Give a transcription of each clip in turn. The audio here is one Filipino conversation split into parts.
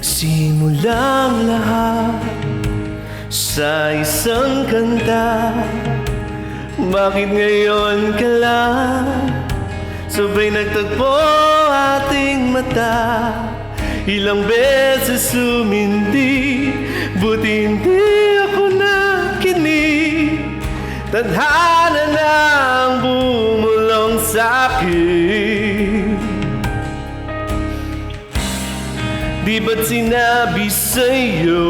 Nagsimulang lahat sa isang kanta. Bakit ngayon ka lang sabay nagtagpo ating mata? Ilang beses sumindi, buti hindi ako nakinig. Tadhana na ang bumulong sa'kin. Di ba't sinabi sa'yo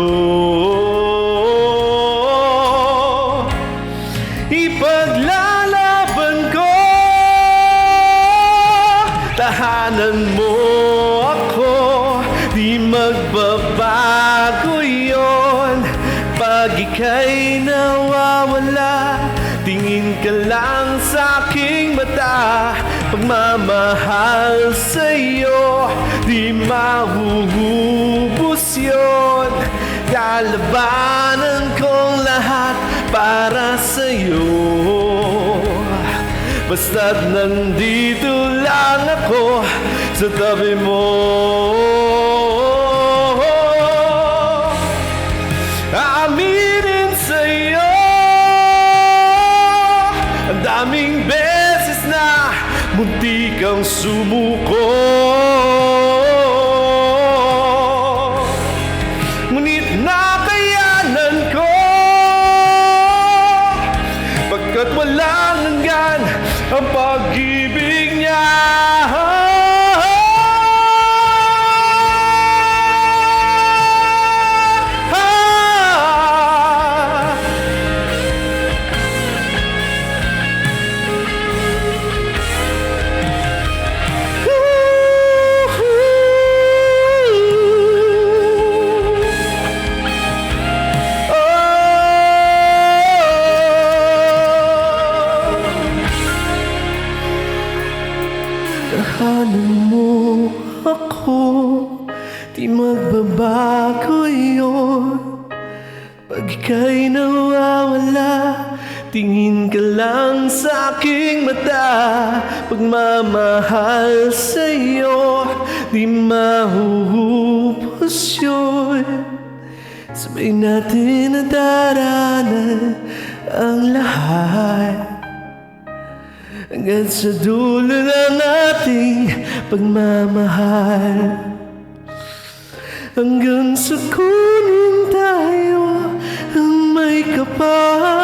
ipaglalaban ko? Tahanan mo ako, di magbabago yon. Pag ika'y nawawala, tingin ka lang sa aking mata. Pagmamahal sa'yo, di mahuhubos yun. Lalabanan kong lahat para sa'yo. Basta't nandito lang ako sa tabi mo. Aaminin sa'yo, ang daming beses na munti kang sumuko. Ngunit nakayanan ko, pagkat walang hanggan ang pag-ibig niya. Tahanan mo ako, di magbabago yun. Pag ika'y nawawala, tingin ka lang sa aking mata. Pagmamahal sa'yo, di mahuhubos yun. Sabay natin nadaranan ang lahat, hanggang sa dulo ng ating pagmamahal. Hanggang sa kunin tayo ang may kapal.